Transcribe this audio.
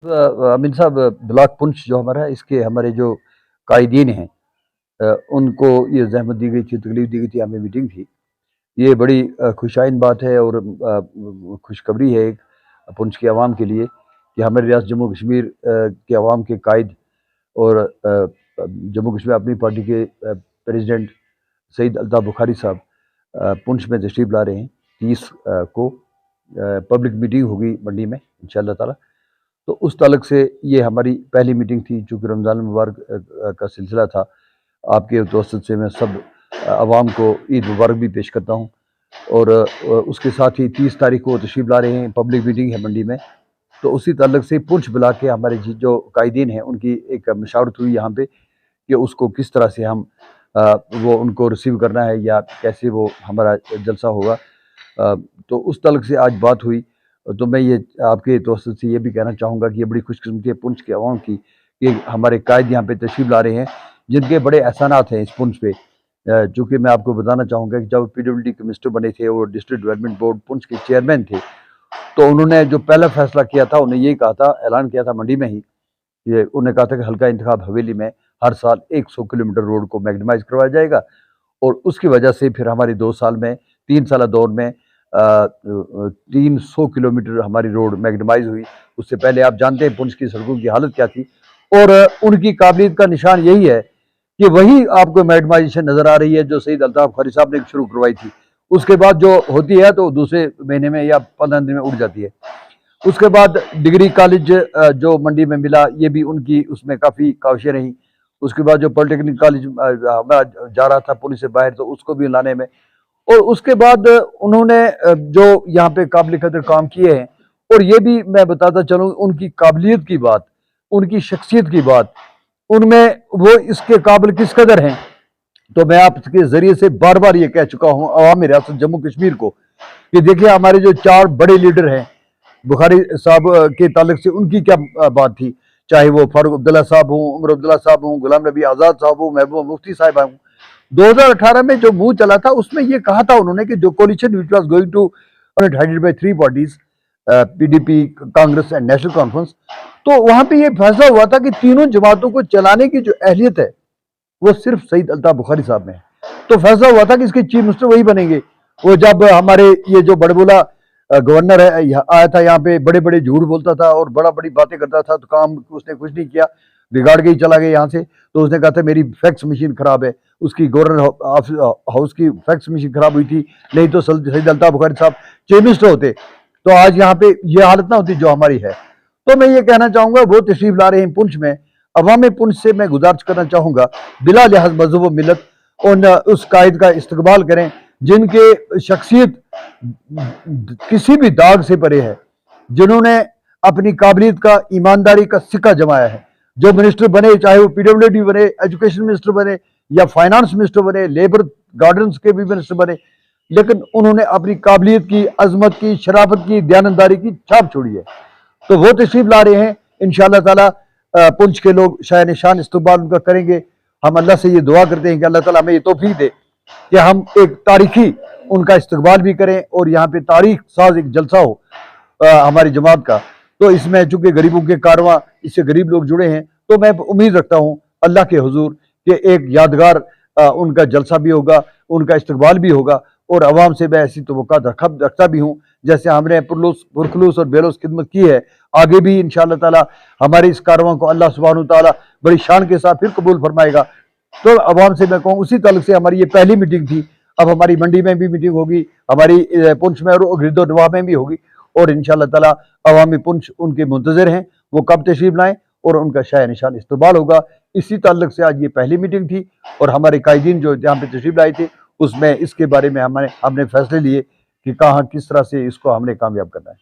अमीन साहब, ब्लॉक पुंछ जो हमारा है, इसके हमारे जो कायदीन हैं, उनको ये ज़हमत दी गई थी, तकलीफ़ दी गई थी, हमें मीटिंग थी। ये बड़ी खुशाइन बात है और खुशखबरी है एक पुंछ की आवाम के लिए कि हमारे रियासत जम्मू कश्मीर के अवाम के कायद और जम्मू कश्मीर अपनी पार्टी के प्रेसिडेंट सईद अल्ताफ़ बुखारी साहब पुंछ में तशरीफ़ ला रहे हैं। 30 को पब्लिक मीटिंग होगी मंडी में इंशाअल्लाह ताला। तो उस ताल्लुक से ये हमारी पहली मीटिंग थी, चूँकि रमज़ान मुबारक का सिलसिला था। आपके तवस्सुत से मैं सब अवाम को ईद मुबारक भी पेश करता हूँ। और उसके साथ ही 30 तारीख को तशरीफ़ ला रहे हैं, पब्लिक मीटिंग है मंडी में। तो उसी ताल्लुक से पुंछ ब्लॉक के हमारे जो कायदीन हैं, उनकी एक मशावरत हुई यहाँ पे कि उसको किस तरह से हम वो उनको रिसीव करना है या कैसे वो हमारा जलसा होगा। तो उस ताल्लुक से आज बात हुई। तो मैं ये आपके तवज्जुह से ये भी कहना चाहूँगा कि ये बड़ी खुशकिस्मती है पुंछ के अवाम की कि हमारे कायद यहाँ पे तशरीफ़ ला रहे हैं, जिनके बड़े एहसानात हैं इस पुंछ पे। चूँकि मैं आपको बताना चाहूँगा कि जब पीडब्ल्यूडी के मिनिस्टर बने थे और डिस्ट्रिक्ट डेवलपमेंट बोर्ड पुंछ के चेयरमैन थे, तो उन्होंने जो पहला फैसला किया था, उन्होंने यही कहा था, ऐलान किया था मंडी में ही, ये उन्होंने कहा था कि हल्का इंतखाब हवेली में हर साल 100 किलोमीटर रोड को मैगनीमाइज़ करवाया जाएगा। और उसकी वजह से फिर हमारी 2 साल में 3 साला दौर में 300 किलोमीटर हमारी रोड मैगनीमाइज़ हुई। उससे पहले आप जानते हैं पुंछ की सड़कों की हालत क्या थी। और उनकी काबिलियत का निशान यही है कि वही आपको मैगनीमाइजेशन नज़र आ रही है जो सईद अल्ताफ़ बुखारी साहब ने शुरू करवाई थी। उसके बाद जो होती है तो दूसरे महीने में या 15 दिन में उड़ जाती है। उसके बाद डिग्री कॉलेज जो मंडी में मिला, ये भी उनकी उसमें काफ़ी काविशें रहीं। उसके बाद जो पॉलिटेक्निक कॉलेज हमारा जा रहा था पुलिस से बाहर, तो उसको भी लाने में। और उसके बाद उन्होंने जो यहाँ पे काबिल कदर काम किए हैं, और ये भी मैं बताता चलूँ उनकी काबिलियत की बात, उनकी शख्सियत की बात, उनमें वो इसके काबिल किस कदर हैं। तो मैं आपके ज़रिए से बार बार ये कह चुका हूँ अवाम रियासत जम्मू कश्मीर को कि देखिए हमारे जो 4 बड़े लीडर हैं, बुखारी साहब के ताल्लुक से उनकी क्या बात थी, चाहे वो फारूक अब्दुल्ला साहब हों, उमर अब्दुल्ला साहब हों, गुलाम नबी आज़ाद साहब हों, महबूबा मुफ्ती साहब हों। 2018 में जो मुंह चला था उसमें ये कहा था उन्होंने कि जो coalition which was going to headed by 3 parties, PDP, Congress and National Conference, तो वहां पे ये फैसला हुआ था कि तीनों जमातों को चलाने की जो अहलियत है वो सिर्फ सईद अल्ताफ़ बुखारी साहब में है। तो फैसला हुआ था कि इसके चीफ मिनिस्टर वही बनेंगे। वो जब हमारे ये जो बड़बोला गवर्नर है आया था यहाँ पे, बड़े बड़े झूठ बोलता था और बड़ा बड़ी बातें करता था, तो काम उसने कुछ नहीं किया, बिगाड़ के ही चला गया यहाँ से। तो उसने कहा था मेरी फैक्स मशीन खराब है, उसकी गवर्नर हाउस की फैक्स मशीन खराब हुई थी, नहीं तो सईद अल्ताफ़ बुखारी साहब चीफ मिनिस्टर होते तो आज यहाँ पे ये हालत ना होती जो हमारी है। तो मैं ये कहना चाहूँगा वो तशरीफ़ ला रहे हैं पुंछ में। अवाम पुंछ से मैं गुजारिश करना चाहूँगा बिला लिहाज मजहब व मिलत उस कायद का इस्तकबाल करें जिनके शख्सियत किसी भी दाग से परे है, जिन्होंने अपनी काबिलियत का, ईमानदारी का सिक्का जमाया है। जो मिनिस्टर बने, चाहे वो पीडब्ल्यूडी बने, एजुकेशन मिनिस्टर बने या फाइनेंस मिनिस्टर बने, लेबर गार्डन्स के भी मिनिस्टर बने, लेकिन उन्होंने अपनी काबिलियत की, अजमत की, शराफत की, दयानंदारी की छाप छोड़ी है। तो वो तशरीफ ला रहे हैं इंशाअल्लाह ताला। पुंछ के लोग शाय निशान इस्तकबाल उनका करेंगे। हम अल्लाह से ये दुआ करते हैं कि अल्लाह ताला हमें ये तौफीक दे कि हम एक तारीखी उनका इस्तकबाल भी करें और यहाँ पे तारीख साज एक जलसा हो हमारी जमात का। तो इसमें चूंकि गरीबों के कारवां, इससे गरीब लोग जुड़े हैं, तो मैं उम्मीद रखता हूँ अल्लाह के हुजूर कि एक यादगार उनका जलसा भी होगा, उनका इस्तकबाल भी होगा। और अवाम से मैं ऐसी तवक्कुआत रखता भी हूँ जैसे हमने पुरखलूस और बेलौस खिदमत की है, आगे भी इंशाअल्लाह ताला हमारे इस कारवां को अल्लाह सुब्हानहू तआला बड़ी शान के साथ फिर कबूल फरमाएगा। तो अवाम से मैं कहूँ उसी ताल्लुक से हमारी ये पहली मीटिंग थी। अब हमारी मंडी में भी मीटिंग होगी, हमारी पुंछ में और गिरदोनवा में भी होगी। और इंशाअल्लाह ताला अवामी पुंछ उनके मुंतज़िर हैं, वो कब तशरीफ लाएँ और उनका शाय निशान इस्तकबाल होगा। इसी ताल्लुक से आज ये पहली मीटिंग थी और हमारे कायदीन जो यहाँ पे तशरीफ लाए थे, उसमें इसके बारे में हमने फैसले लिए कि कहाँ किस तरह से इसको हमने कामयाब करना है।